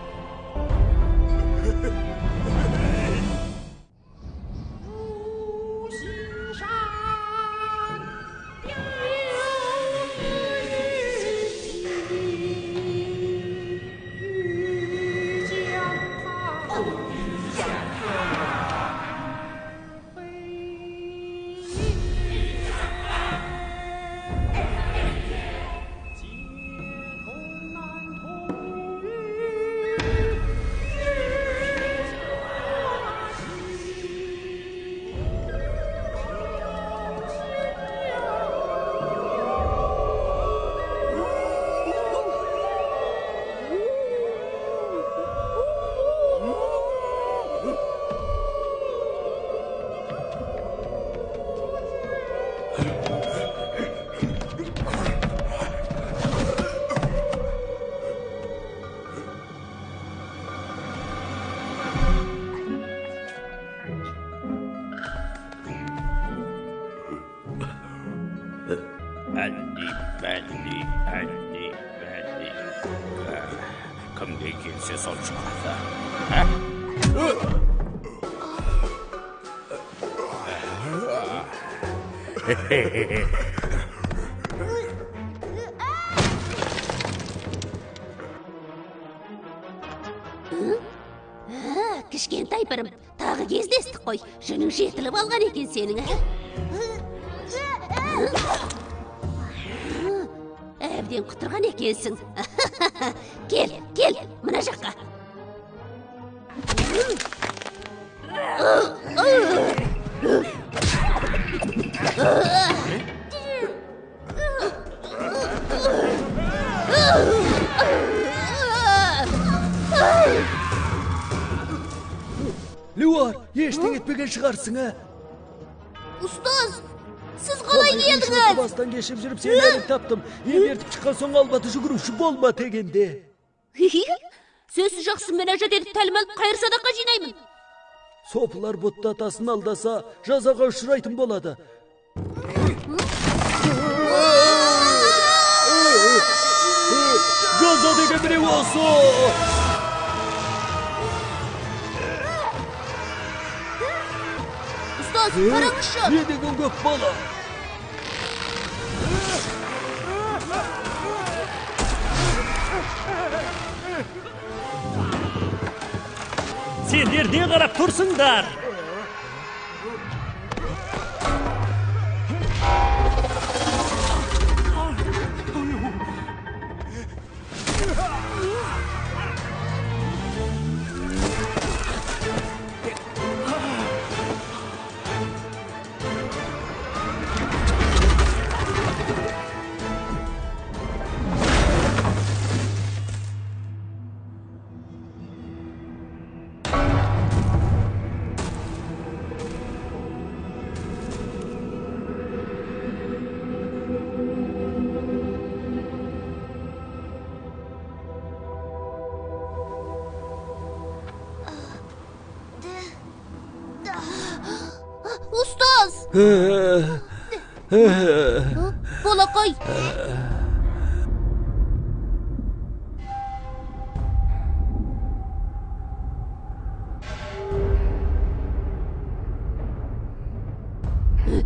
Speaker 7: Belli. Kimga kelsa sol chiqadi.
Speaker 4: Кішкентай бірім, тағы кездестік қой. Жүнің жетіліп алған екен сенің. Әбден құтырған екенсің. Кел, мына жаққа.
Speaker 1: Леуар, ештең етпеген шығарсың,
Speaker 4: Ұстаз, сіз қалай келдіңіз?
Speaker 1: Бастан кешіп жүріп сені әліп таптым. Ертіп шыққан соң албаты жүгіруші болма дегенде.
Speaker 4: Сөзсіз жақсы мінәжат етіп тәлім алып қайыр садақа жинаймын.
Speaker 1: Сопылар бұтта атасын алдаса, жазаға ұшырайтын болады. Жаза деген біреу осы!
Speaker 4: Ұстаз, қараңызшы!
Speaker 1: Не деген көп бала? Сендер не қарап тұрсыңдар?
Speaker 4: Ұстаз! Болақай!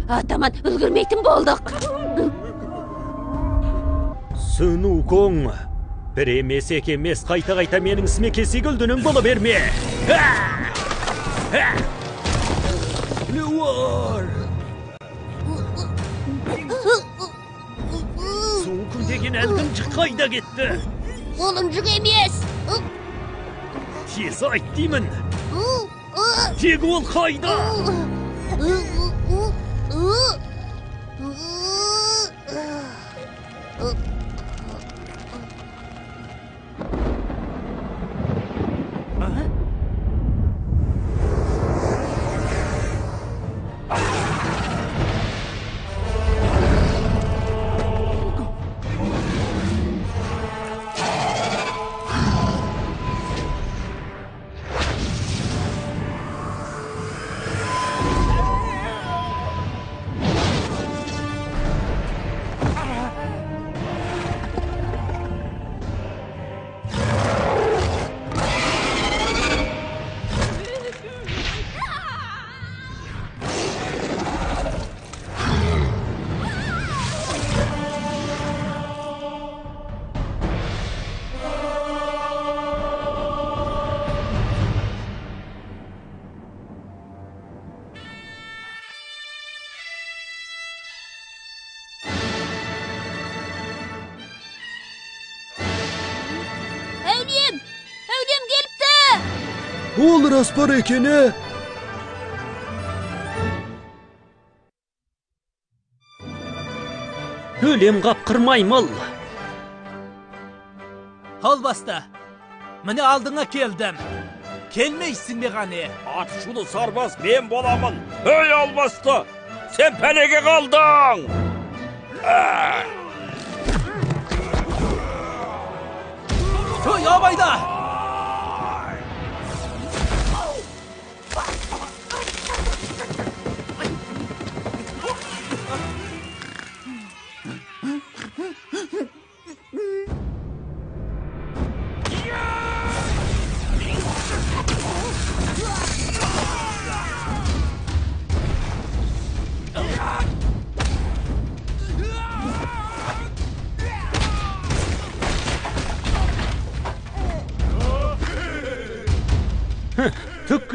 Speaker 4: Атаман, үлгірмейтін болдық.
Speaker 1: Сунукоң, бір емес екемес қайта менің ісіме кесек үлдінің бола берме. Леуар! Сунукоң деген әлгін қайда кетті?
Speaker 4: Олың жүк емес.
Speaker 1: Тез айт деймін. Тегі ол қайда?
Speaker 4: Әулием келіпті!
Speaker 1: Ол рас бар екені? Өлем қапқырмаймыл.
Speaker 3: Албаста, міне алдыңа келдім. Келмейсің бе ғане?
Speaker 2: Атышулы сарбаз мен боламын. Ей Албасты, сен пәлеге қалдың.
Speaker 3: Өй, абайда!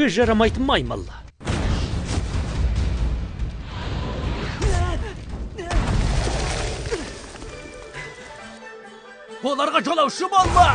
Speaker 1: işке жарамайтын маймыл.
Speaker 3: Оларға жолаушы болма!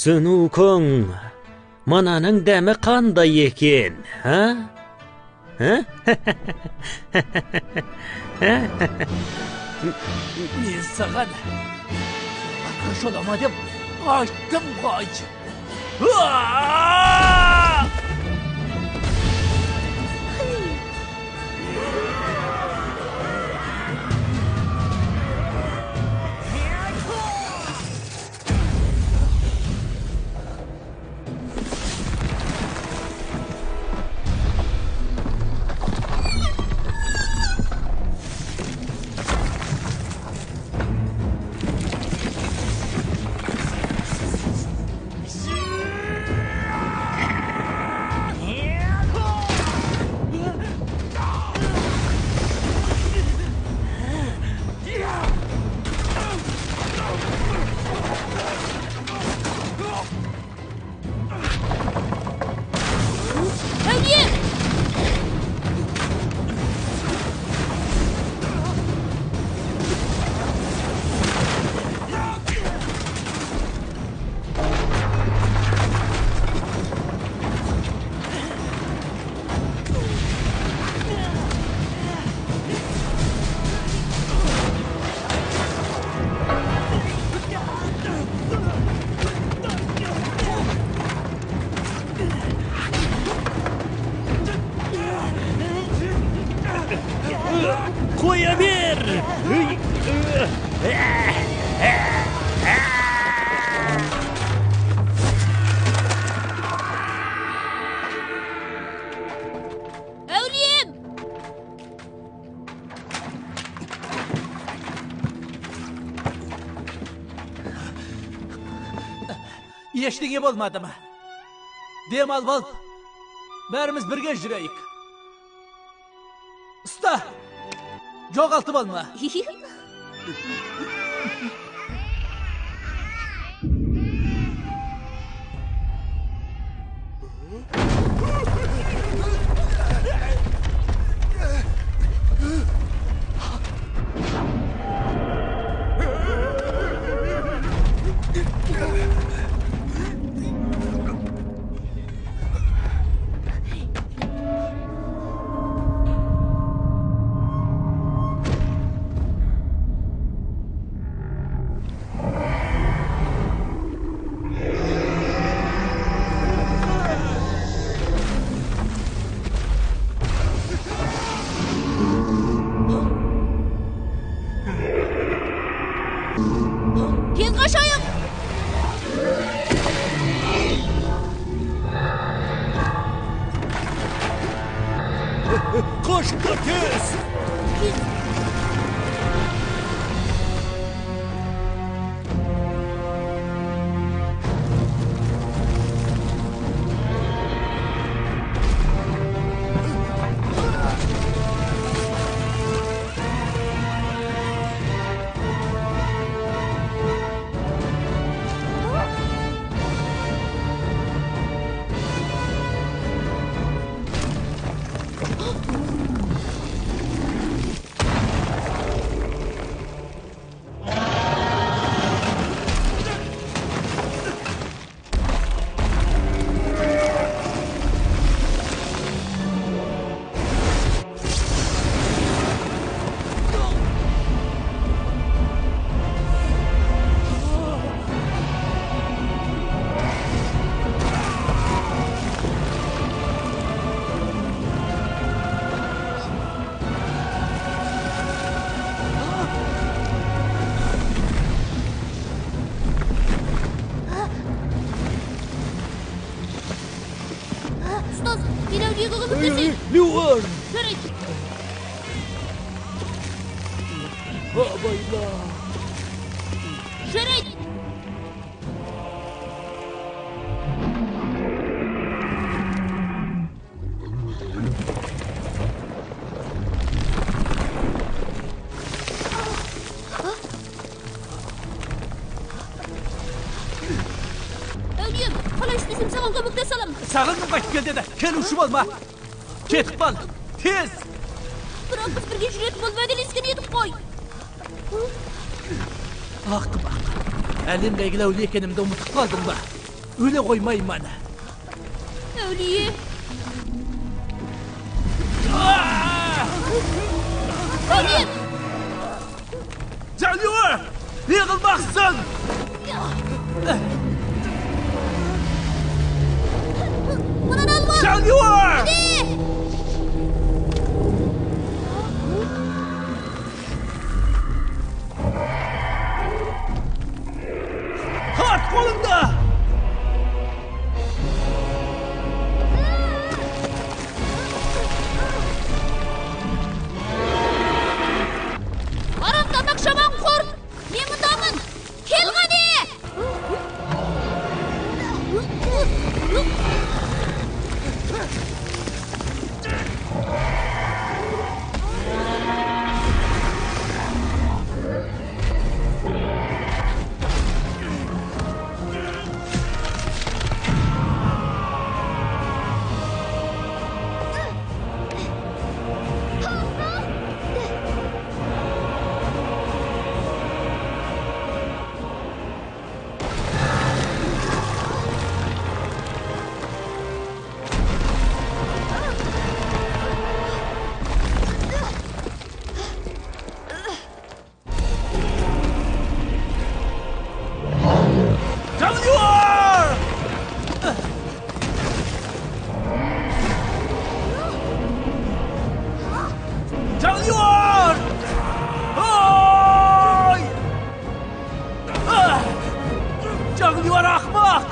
Speaker 1: Сынукың, мананың дәмі қандай екен, ha?
Speaker 3: Мен саған жолама деп айттым ғой.
Speaker 1: Koya bir!
Speaker 4: Әулием!
Speaker 3: Ештеңе болмады ма? Дем алып алып, бәріміз бірге жүрейік. Ұста! Жоғалтып алма.
Speaker 4: Tez kaçayım!
Speaker 1: Koş tez!
Speaker 4: Жарайды. Әулием, қалай істесем саған көмектесе аламын.
Speaker 3: Сағындым қайтып кел деді. Кел ұшып алма. Кетіп қал. Тез.
Speaker 4: Бірақ біз бірге жүретін болып уәделескен едік қой.
Speaker 3: Ақымақ. Әлемге әйгілі әулие екенімді ұмытып қалдың ба? Өле қоймаймын ана.
Speaker 4: Әулие. Әулием!
Speaker 3: Жануар! Не қылмақсың?
Speaker 4: Мұнан алма!
Speaker 3: Жануар! At қолыңды!
Speaker 4: Арамдамақ жаман қор! Мен мұндамын! Кел ғане!
Speaker 3: Жануар! Жануар! Ой! Жануар ақмақ!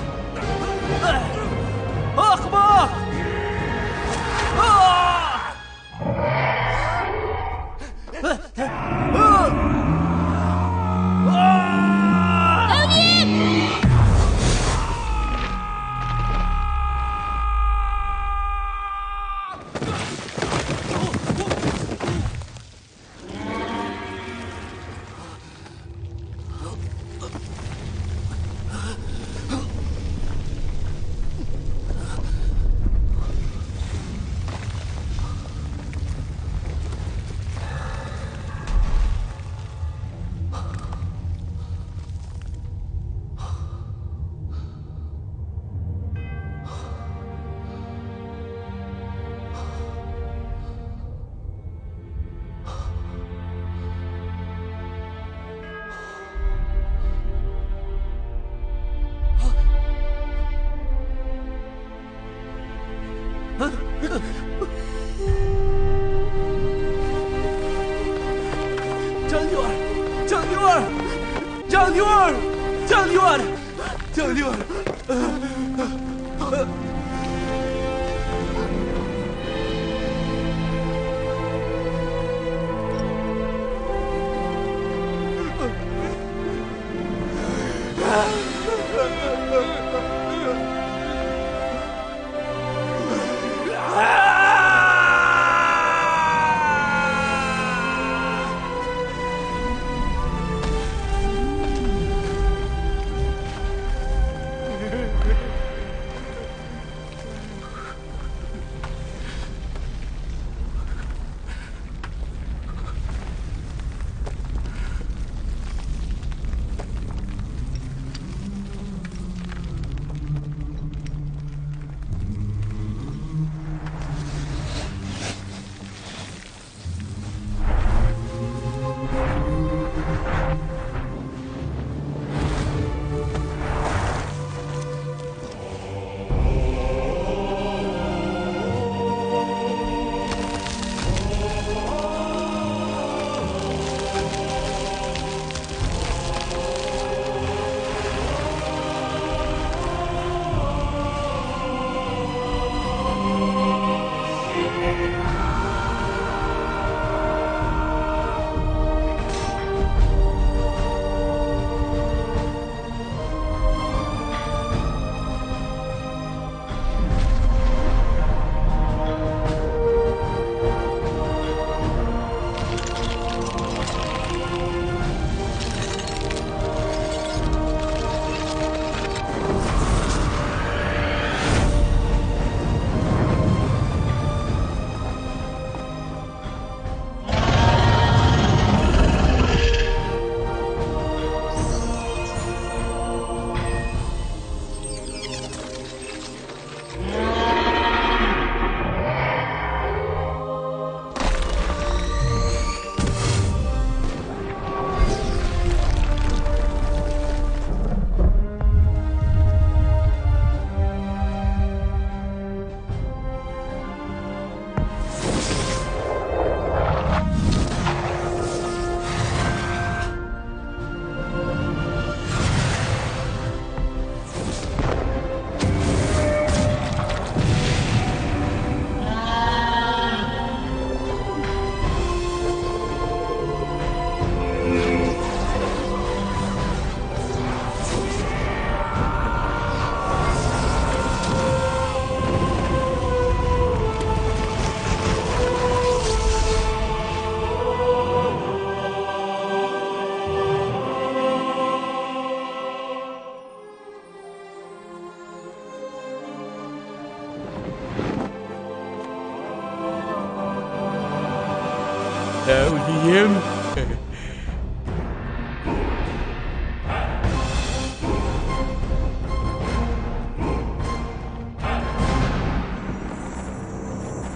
Speaker 3: Ақмақ! Жануар!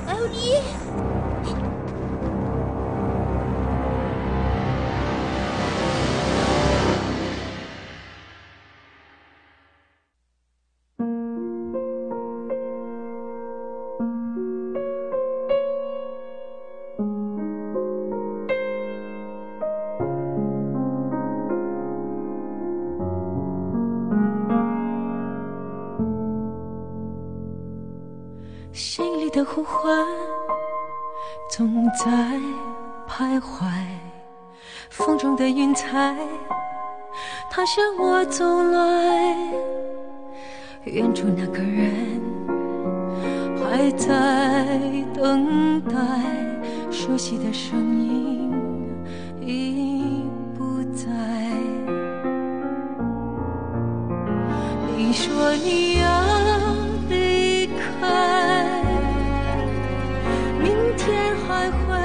Speaker 4: Әулие!
Speaker 8: 心里的呼唤总在徘徊，风中的云彩它向我走来，远处那个人还在等待，熟悉的声音已不在。你说你要离开，明天还会